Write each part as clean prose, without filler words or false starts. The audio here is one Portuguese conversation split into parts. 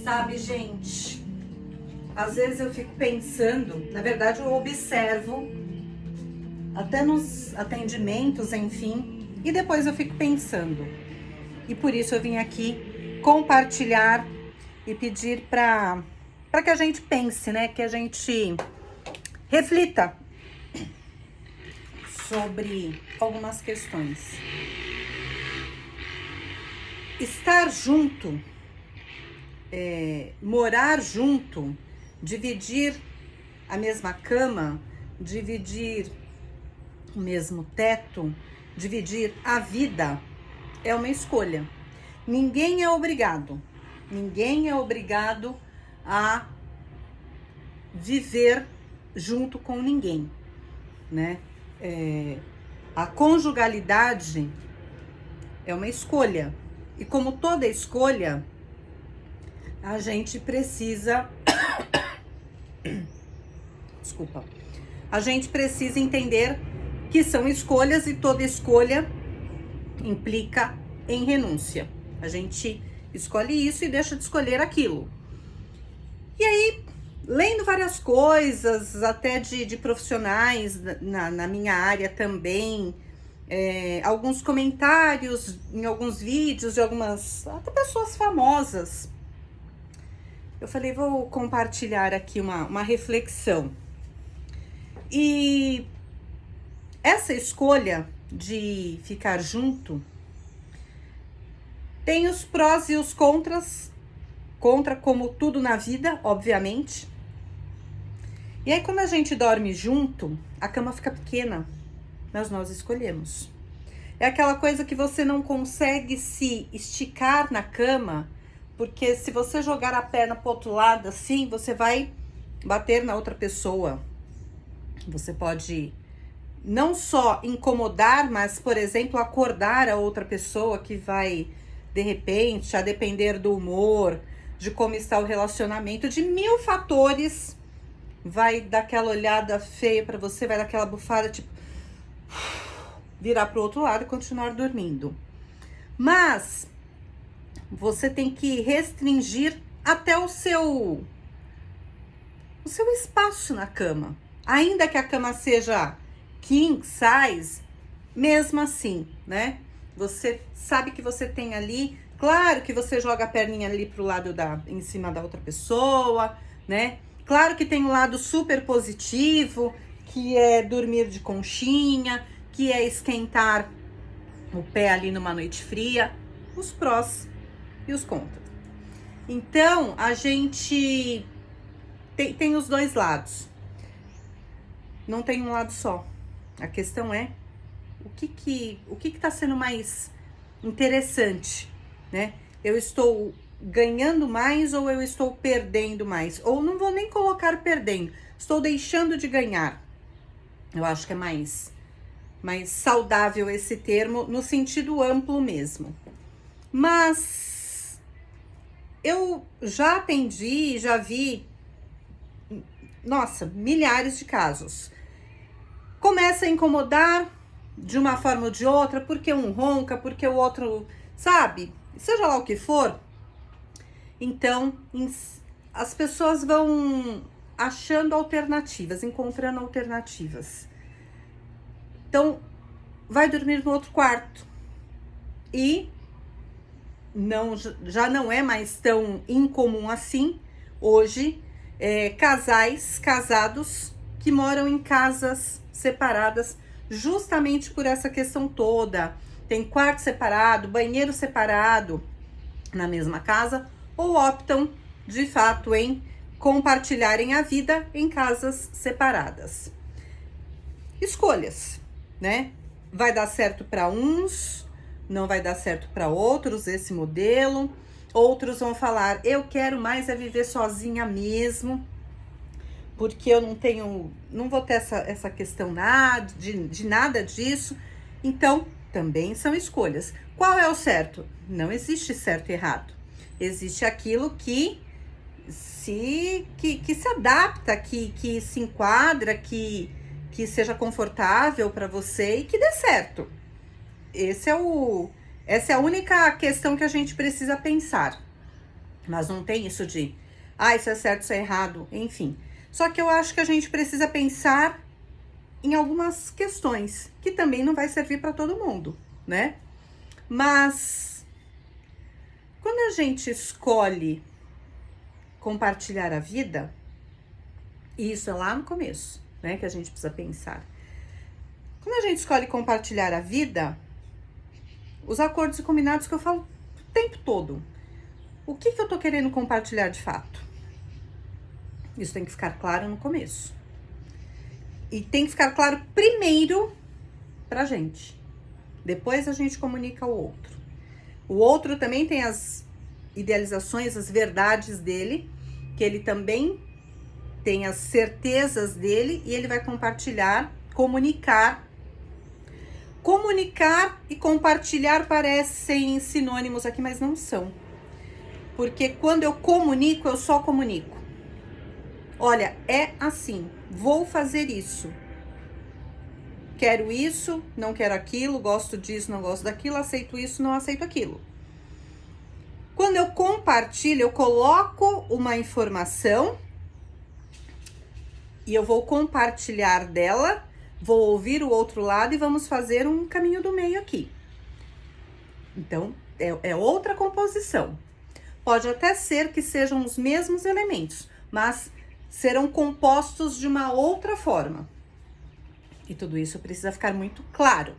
Sabe, gente, às vezes eu fico pensando, na verdade eu observo, até nos atendimentos, enfim, e depois eu fico pensando. E por isso eu vim aqui compartilhar e pedir para que a gente pense, né? Que a gente reflita sobre algumas questões. Estar junto, morar junto, dividir a mesma cama, dividir o mesmo teto, dividir a vida, é uma escolha. Ninguém é obrigado a viver junto com ninguém, né? A conjugalidade é uma escolha. E como toda escolha, a gente precisa... Desculpa. A gente precisa entender que são escolhas e toda escolha implica em renúncia. A gente escolhe isso e deixa de escolher aquilo. E aí, lendo várias coisas, até de profissionais na minha área também, alguns comentários em alguns vídeos de algumas até pessoas famosas, eu falei, vou compartilhar aqui uma reflexão. E essa escolha de ficar junto tem os prós e os contras, contra como tudo na vida, obviamente. E aí quando a gente dorme junto, a cama fica pequena, mas nós escolhemos. É aquela coisa que você não consegue se esticar na cama, porque se você jogar a perna pro outro lado assim, você vai bater na outra pessoa. Você pode não só incomodar, mas, por exemplo, acordar a outra pessoa que vai, de repente, a depender do humor, de como está o relacionamento, de 1000 fatores, vai dar aquela olhada feia pra você, vai dar aquela bufada, tipo, virar pro outro lado e continuar dormindo. Mas você tem que restringir até o seu espaço na cama. Ainda que a cama seja king size, mesmo assim, né? Você sabe que você tem ali, claro que você joga a perninha ali pro lado em cima da outra pessoa, né? Claro que tem um lado super positivo, que é dormir de conchinha, que é esquentar o pé ali numa noite fria, os prós e os contras. Então, a gente tem os dois lados. Não tem um lado só. A questão é o que tá sendo mais interessante, né? Eu estou ganhando mais ou eu estou perdendo mais? Ou não vou nem colocar perdendo, estou deixando de ganhar. Eu acho que é mais saudável esse termo no sentido amplo mesmo. Mas eu já atendi, já vi, nossa, milhares de casos. Começa a incomodar de uma forma ou de outra, porque um ronca, porque o outro, sabe? Seja lá o que for. Então, as pessoas vão achando alternativas, encontrando alternativas. Então, vai dormir no outro quarto. E já não é mais tão incomum assim, hoje, casados que moram em casas separadas, justamente por essa questão toda. Tem quarto separado, banheiro separado na mesma casa, ou optam, de fato, em compartilharem a vida em casas separadas. Escolhas, né? Vai dar certo para uns, não vai dar certo para outros esse modelo. Outros vão falar, eu quero mais é viver sozinha mesmo, porque eu não vou ter essa questão de nada disso. Então, também são escolhas. Qual é o certo? Não existe certo e errado. Existe aquilo que se adapta, que se enquadra, que seja confortável para você e que dê certo. Essa é a única questão que a gente precisa pensar. Mas não tem isso de, isso é certo, isso é errado, enfim. Só que eu acho que a gente precisa pensar em algumas questões, que também não vai servir para todo mundo, né? Mas quando a gente escolhe compartilhar a vida, e isso é lá no começo, né, que a gente precisa pensar. Quando a gente escolhe compartilhar a vida, os acordos e combinados que eu falo o tempo todo, o que eu tô querendo compartilhar de fato? Isso tem que ficar claro no começo. E tem que ficar claro primeiro pra gente. Depois a gente comunica ao outro. O outro também tem as idealizações, as verdades dele, que ele também tem as certezas dele e ele vai compartilhar, comunicar. Comunicar e compartilhar parecem sinônimos aqui, mas não são. Porque quando eu comunico, eu só comunico. Olha, é assim, vou fazer isso. Quero isso, não quero aquilo, gosto disso, não gosto daquilo, aceito isso, não aceito aquilo. Quando eu compartilho, eu coloco uma informação e eu vou compartilhar dela, vou ouvir o outro lado e vamos fazer um caminho do meio aqui. Então, é outra composição. Pode até ser que sejam os mesmos elementos, mas serão compostos de uma outra forma. E tudo isso precisa ficar muito claro.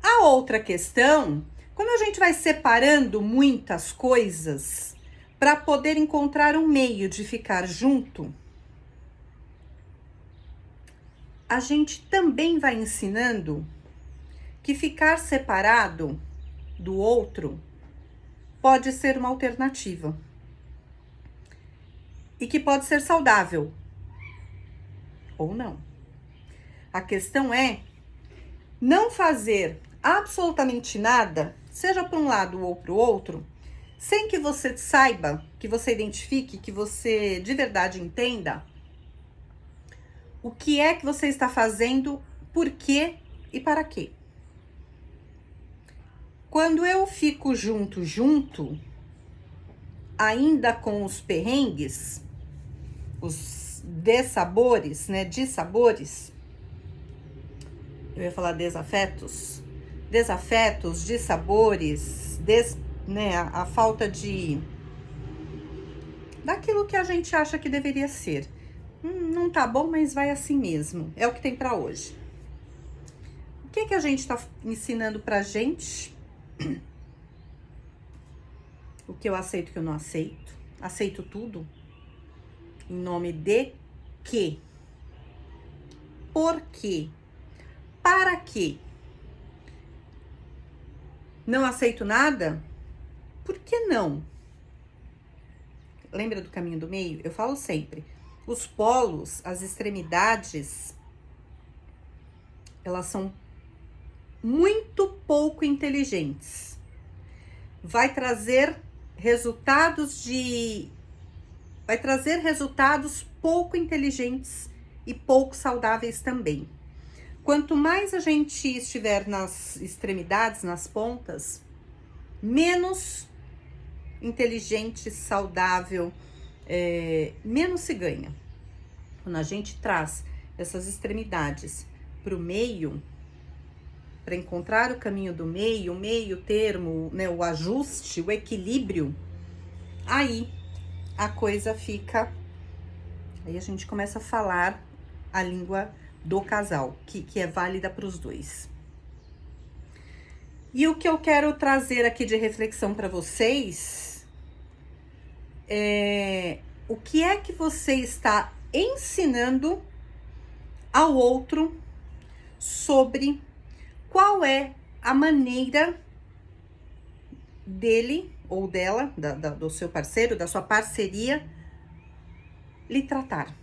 A outra questão, quando a gente vai separando muitas coisas para poder encontrar um meio de ficar junto, a gente também vai ensinando que ficar separado do outro pode ser uma alternativa. E que pode ser saudável. Ou não. A questão é não fazer absolutamente nada, seja para um lado ou para o outro, sem que você saiba, que você identifique, que você de verdade entenda o que é que você está fazendo, por quê e para quê. Quando eu fico junto, ainda com os perrengues, os dissabores, né, dissabores, eu ia falar desafetos, dissabores, né, a falta daquilo que a gente acha que deveria ser. Não tá bom, mas vai assim mesmo, é o que tem para hoje. O que a gente tá ensinando pra gente? O que eu aceito, o que eu não aceito? Aceito tudo? Em nome de quê? Por quê? Para quê? Não aceito nada? Por que não? Lembra do caminho do meio? Eu falo sempre. Os polos, as extremidades, elas são muito pouco inteligentes. Vai trazer resultados pouco inteligentes e pouco saudáveis também. Quanto mais a gente estiver nas extremidades, nas pontas, menos inteligente, saudável, menos se ganha. Quando a gente traz essas extremidades para o meio, para encontrar o caminho do meio, o meio termo, né, o ajuste, o equilíbrio, aí a coisa fica... Aí a gente começa a falar a língua do casal, que é válida para os dois. E o que eu quero trazer aqui de reflexão para vocês é o que é que você está ensinando ao outro sobre qual é a maneira dele ou dela, do seu parceiro, da sua parceria, lhe tratar.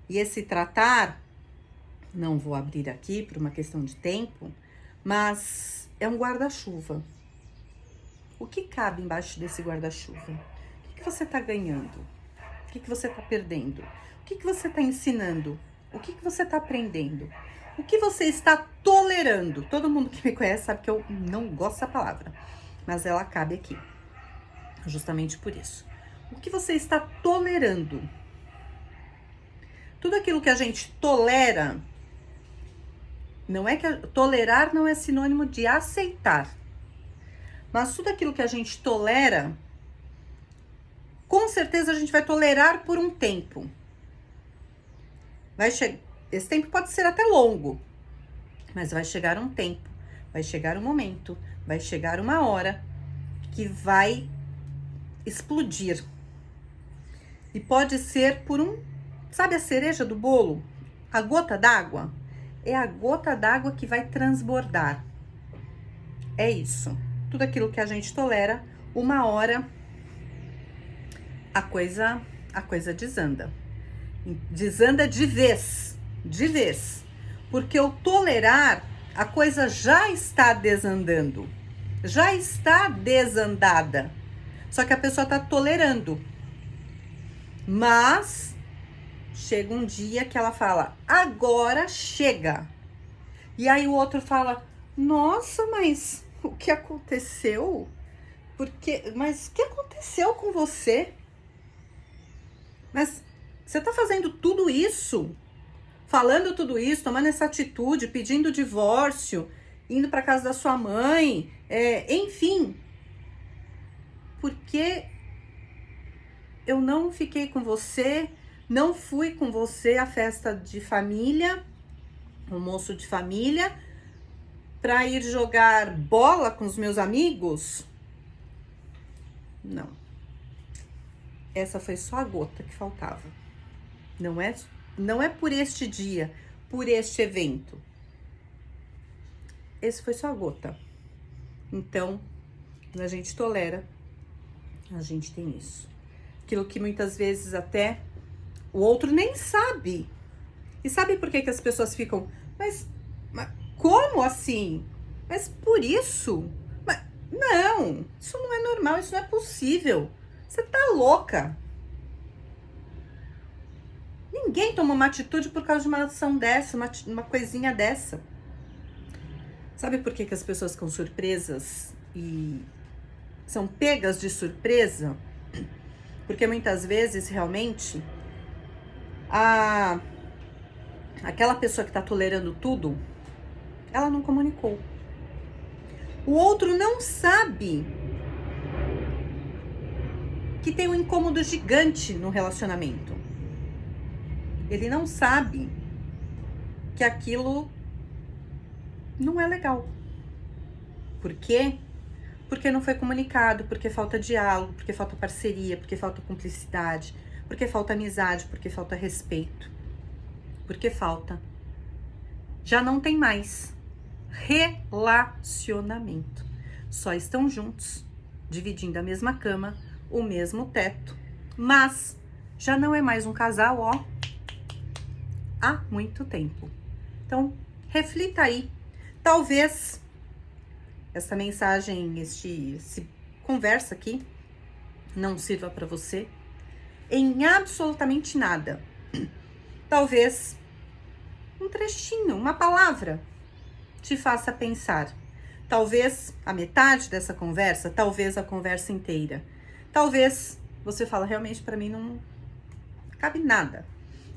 E esse tratar, não vou abrir aqui por uma questão de tempo, mas é um guarda-chuva. O que cabe embaixo desse guarda-chuva? O que você está ganhando? O que você está perdendo? O que você está ensinando? O que você está aprendendo? O que você está tolerando? Todo mundo que me conhece sabe que eu não gosto dessa palavra, mas ela cabe aqui. Justamente por isso. O que você está tolerando? Tudo aquilo que a gente tolera, não é que tolerar não é sinônimo de aceitar. Mas tudo aquilo que a gente tolera, com certeza a gente vai tolerar por um tempo. Esse tempo pode ser até longo, mas vai chegar um tempo, vai chegar um momento, vai chegar uma hora que vai explodir. E pode ser por sabe a cereja do bolo? A gota d'água? É a gota d'água que vai transbordar. É isso. Tudo aquilo que a gente tolera, uma hora a coisa desanda. Desanda de vez. Porque o tolerar, a coisa já está desandando. Já está desandada. Só que a pessoa está tolerando. Mas chega um dia que ela fala, agora chega. E aí o outro fala, nossa, mas o que aconteceu? Mas o que aconteceu com você? Mas você tá fazendo tudo isso, falando tudo isso, tomando essa atitude, pedindo divórcio, indo para casa da sua mãe, enfim. Porque eu não fiquei com você, não fui com você à festa de família, almoço de família, para ir jogar bola com os meus amigos? Não. Essa foi só a gota que faltava. Não é por este dia, por este evento. Esse foi só a gota. Então, quando a gente tolera, a gente tem isso. Aquilo que muitas vezes até o outro nem sabe. E sabe por que as pessoas ficam, mas como assim? Mas por isso? Mas, não, isso não é normal, isso não é possível. Você tá louca. Ninguém toma uma atitude por causa de uma ação dessa, uma coisinha dessa. Sabe por que as pessoas ficam surpresas e são pegas de surpresa? Porque muitas vezes, realmente, aquela pessoa que tá tolerando tudo, ela não comunicou. O outro não sabe que tem um incômodo gigante no relacionamento. Ele não sabe que aquilo não é legal. Por quê? Porque não foi comunicado, porque falta diálogo, porque falta parceria, porque falta cumplicidade, porque falta amizade, porque falta respeito, porque falta. Já não tem mais relacionamento. Só estão juntos, dividindo a mesma cama, o mesmo teto, mas já não é mais um casal, ó, há muito tempo. Então, reflita aí. Talvez essa mensagem, esse conversa aqui não sirva para você em absolutamente nada. Talvez um trechinho, uma palavra te faça pensar. Talvez a metade dessa conversa, talvez a conversa inteira. Talvez você fala, realmente para mim não cabe nada.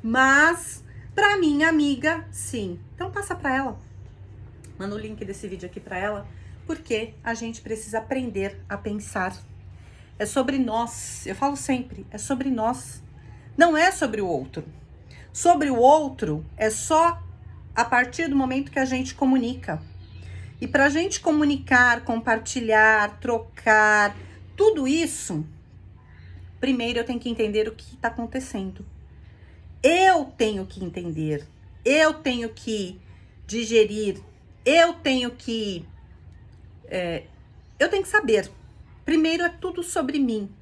Mas para minha amiga, sim. Então passa para ela. Manda o link desse vídeo aqui para ela, porque a gente precisa aprender a pensar. É sobre nós. Eu falo sempre, é sobre nós. Não é sobre o outro. Sobre o outro é só a partir do momento que a gente comunica. E para a gente comunicar, compartilhar, trocar, tudo isso, primeiro eu tenho que entender o que está acontecendo. Eu tenho que entender, eu tenho que digerir, eu tenho que saber. Primeiro é tudo sobre mim.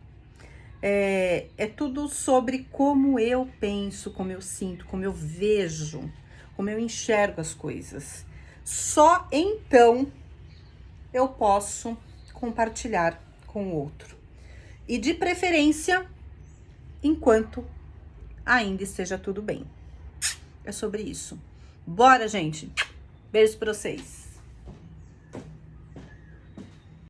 É tudo sobre como eu penso, como eu sinto, como eu vejo, como eu enxergo as coisas. Só então eu posso compartilhar com o outro. E de preferência, enquanto ainda esteja tudo bem. É sobre isso. Bora, gente. Beijo pra vocês.